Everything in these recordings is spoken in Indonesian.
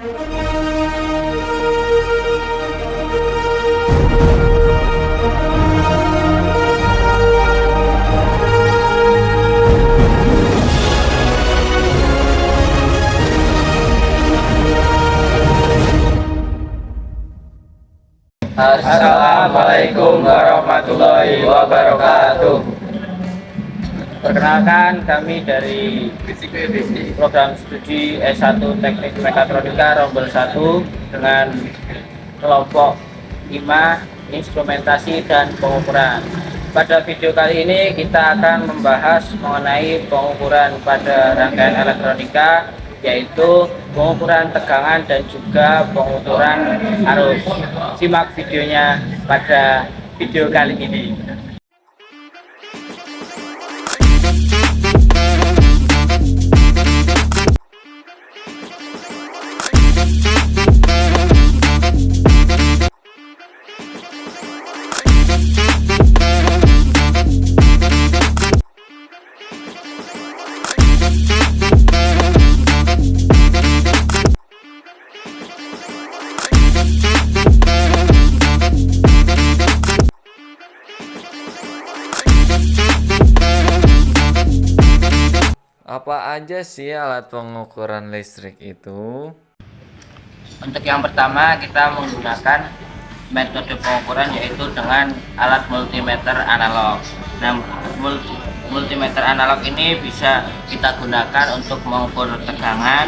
Assalamualaikum warahmatullahi wabarakatuh. Perkenalkan, kami dari program studi S1 Teknik Mekatronika Rombel 1 dengan kelompok 5 Instrumentasi dan Pengukuran. Pada video kali ini kita akan membahas mengenai pengukuran pada rangkaian elektronika, yaitu pengukuran tegangan dan juga pengukuran arus. Simak videonya pada video kali ini. Apa aja sih alat pengukuran listrik itu? Untuk yang pertama, kita menggunakan metode pengukuran yaitu dengan alat multimeter analog. Nah, multimeter analog ini bisa kita gunakan untuk mengukur tegangan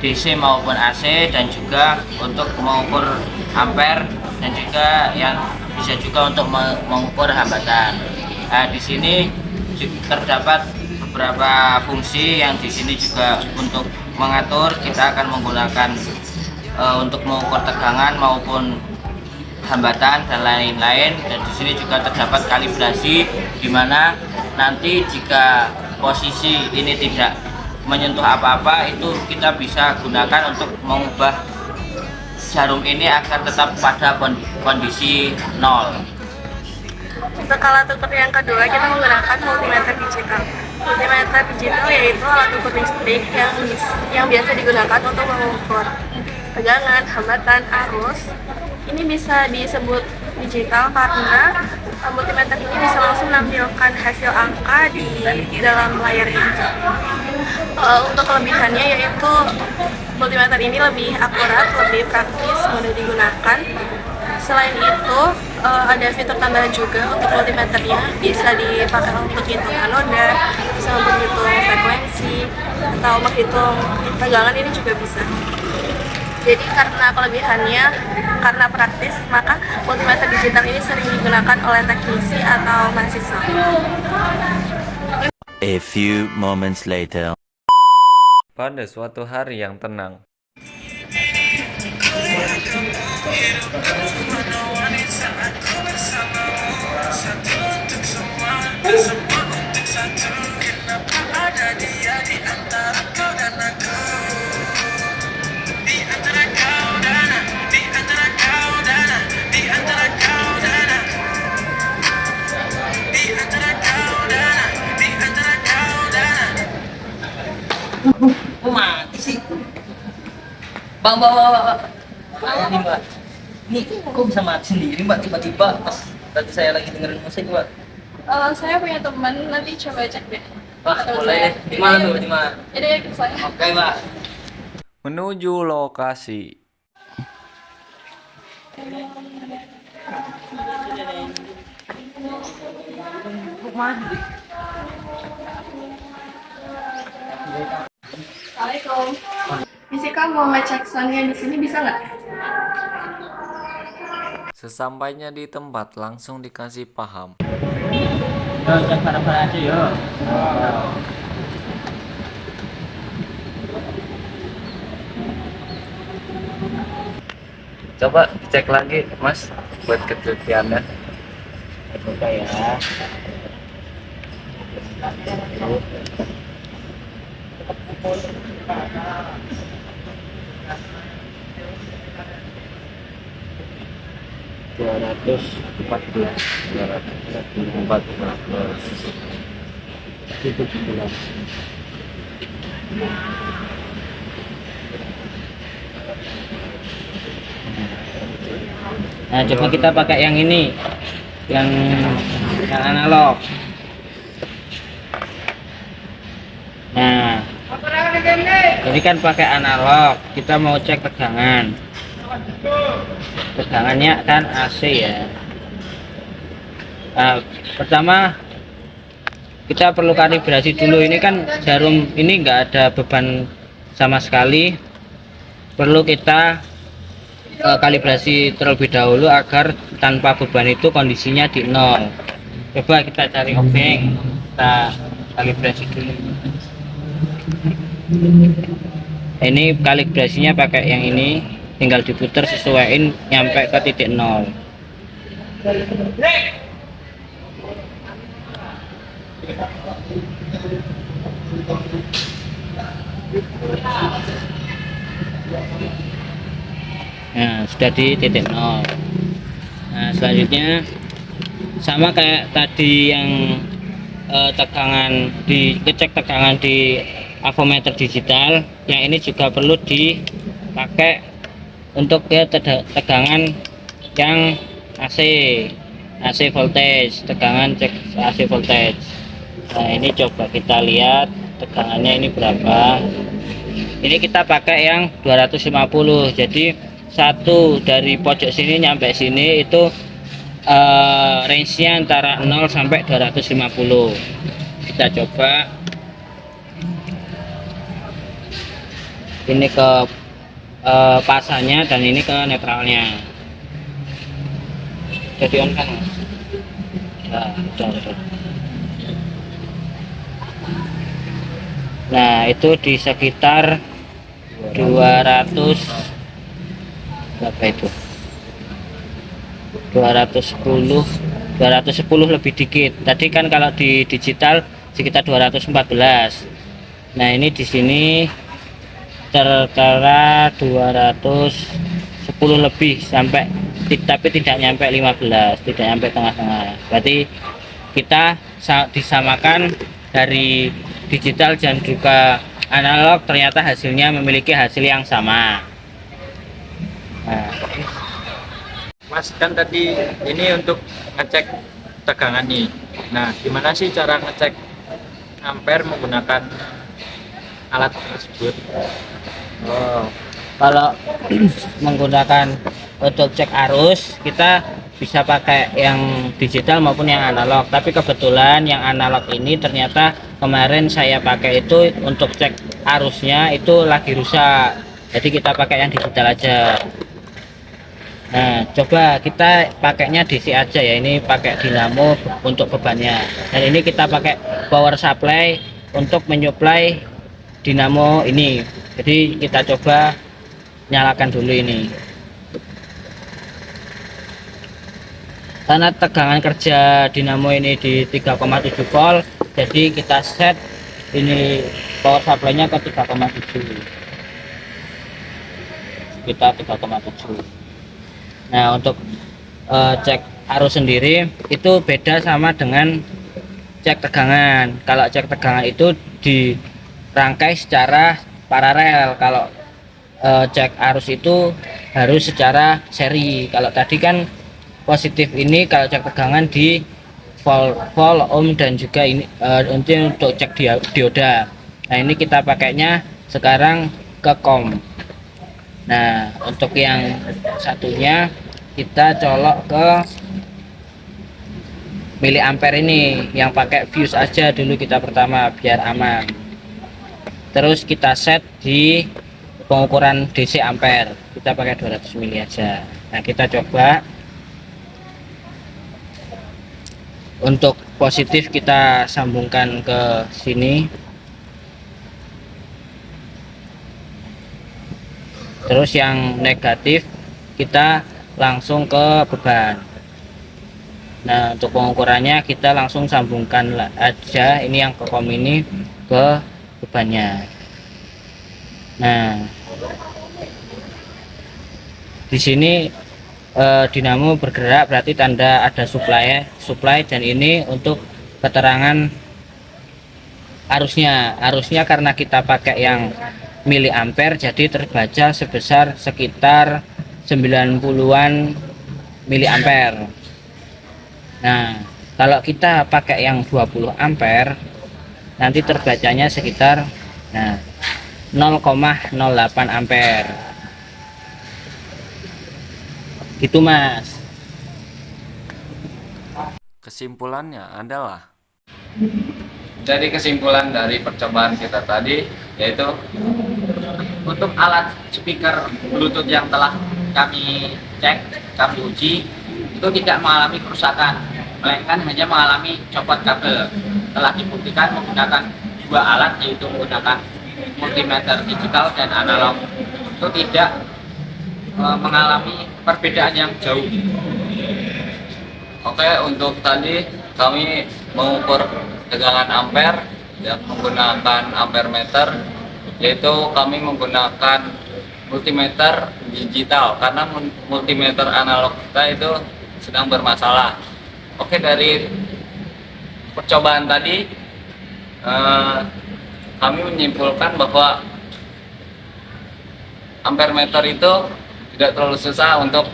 DC maupun AC, dan juga untuk mengukur ampere, dan juga yang bisa juga untuk mengukur hambatan. Nah, di sini terdapat beberapa fungsi yang di sini juga untuk mengatur. Kita akan menggunakan untuk mengukur tegangan maupun hambatan dan lain-lain, dan di sini juga terdapat kalibrasi, di mana nanti jika posisi ini tidak menyentuh apa-apa, itu kita bisa gunakan untuk mengubah jarum ini agar tetap pada kondisi 0. Untuk alat ukur yang kedua, kita menggunakan multimeter digital. Multimeter digital yaitu alat ukur listrik yang biasa digunakan untuk mengukur tegangan, hambatan, arus. Ini bisa disebut digital karena multimeter ini bisa langsung menampilkan hasil angka di dalam layar ini. Untuk kelebihannya yaitu multimeter ini lebih akurat, lebih praktis, mudah digunakan. Selain itu, ada fitur tambahan juga untuk multimeternya, bisa dipakai untuk hitung anoda, bisa untuk hitung frekuensi, atau menghitung tegangan, ini juga bisa. Jadi karena kelebihannya, karena praktis, maka multimeter digital ini sering digunakan oleh teknisi atau mahasiswa. A few moments later. Pada suatu hari yang tenang, mati sih. Bang. Nih mbak, ini kok bisa mati sendiri mbak tiba-tiba pas tadi saya lagi dengerin musik mbak? Saya punya teman, nanti coba cek deh. Wah boleh deh, di mana tuh, di mana? Ini ikut saya. Oke mbak. menuju lokasi. Assalamualaikum. Fisika mau ngecek soundnya di sini bisa nggak? Sesampainya di tempat langsung dikasih paham. Cek bareng-bareng aja ya. Coba dicek lagi mas, buat ketelitiannya. Coba ya. Dua ratus empat belas. Itu 17. Nah, coba kita pakai yang ini, yang analog. Nah, ini kan pakai analog, kita mau cek tegangan. Tegangannya kan AC ya. Nah, pertama kita perlu kalibrasi dulu. Ini kan jarum ini enggak ada beban sama sekali, perlu kita kalibrasi terlebih dahulu agar tanpa beban itu kondisinya di nol. Coba kita cari obeng, kita kalibrasi dulu. Ini kalibrasinya pakai yang ini, tinggal diputar sesuaiin nyampe ke titik nol. Nah, sudah di titik nol. Nah, selanjutnya sama kayak tadi yang tegangan dicek tegangan di avometer digital, yang ini juga perlu dipakai untuk tegangan yang AC voltage, tegangan cek AC voltage. Nah, ini coba kita lihat tegangannya ini berapa. Ini kita pakai yang 250, jadi satu dari pojok sini nyampe sini itu range-nya antara 0 sampai 250. Kita coba ini ke pasanya dan ini ke netralnya. Jadi on kan? Nah, udah. Nah, itu di sekitar 200 berapa itu? 210 lebih dikit. Tadi kan kalau di digital sekitar 214. Nah, ini di sini tertera 210 lebih sampai, tapi tidak nyampe 15, tidak nyampe tengah-tengah. Berarti kita disamakan dari digital dan juga analog, ternyata hasilnya memiliki hasil yang sama. Nah, Mas, kan tadi ini untuk ngecek tegangan nih. Nah, gimana sih cara ngecek ampere menggunakan alat tersebut? oh, kalau menggunakan untuk cek arus, kita bisa pakai yang digital maupun yang analog, tapi kebetulan yang analog ini ternyata kemarin saya pakai itu untuk cek arusnya itu lagi rusak, jadi kita pakai yang digital aja. Nah, coba kita pakainya DC aja ya, ini pakai dinamo untuk bebannya, dan ini kita pakai power supply untuk menyuplai dinamo ini. Jadi kita coba nyalakan dulu ini, karena tegangan kerja dinamo ini di 3,7 volt, jadi kita set ini power supply nya ke 3,7, kita 3,7. Nah, untuk cek arus sendiri itu beda sama dengan cek tegangan. Kalau cek tegangan itu dirangkai secara paralel, kalau cek arus itu harus secara seri. Kalau tadi kan positif ini kalau cek tegangan di volt, ohm, dan juga ini untuk cek dioda. Nah, ini kita pakainya sekarang ke kom. Nah, untuk yang satunya kita colok ke miliampere ini, yang pakai fuse aja dulu kita pertama biar aman. Terus kita set di pengukuran DC ampere, kita pakai 200 mili aja. Nah, kita coba untuk positif kita sambungkan ke sini, terus yang negatif kita langsung ke beban. Nah, untuk pengukurannya kita langsung sambungkan aja ini yang ke kom ini ke bebannya. Nah, di sini dinamo bergerak, berarti tanda ada supply, dan ini untuk keterangan arusnya karena kita pakai yang miliampere, jadi terbaca sebesar sekitar 90-an miliampere. Nah, kalau kita pakai yang 20 ampere nanti terbacanya sekitar 0,08 ampere. Gitu, Mas. Kesimpulannya adalah Jadi kesimpulan dari percobaan kita tadi yaitu untuk alat speaker Bluetooth yang telah kami cek, kami uji itu tidak mengalami kerusakan, melainkan hanya mengalami copot kabel. Telah dibuktikan menggunakan dua alat yaitu menggunakan multimeter digital dan analog itu tidak mengalami perbedaan yang jauh. Oke, untuk tadi kami mengukur tegangan ampere yang menggunakan ampere meter, yaitu kami menggunakan multimeter digital karena multimeter analog kita itu sedang bermasalah. Oke, dari percobaan tadi kami menyimpulkan bahwa ampere meter itu tidak terlalu susah untuk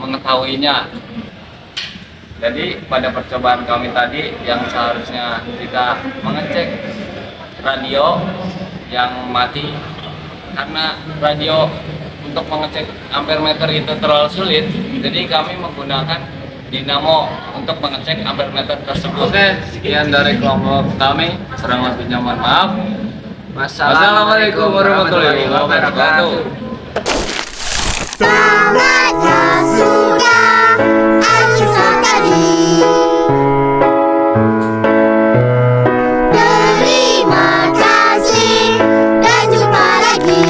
mengetahuinya. Jadi pada percobaan kami tadi yang seharusnya kita mengecek radio yang mati, karena radio untuk mengecek ampere meter itu terlalu sulit, jadi kami menggunakan dinamo untuk mengecek ampere meter tersebut. Oke, sekian dari kelompok kami. Kurang lebihnya mohon maaf. Wassalamualaikum warahmatullahi wabarakatuh. Salatnya sudah asal tadi. Terima kasih dan jumpa lagi.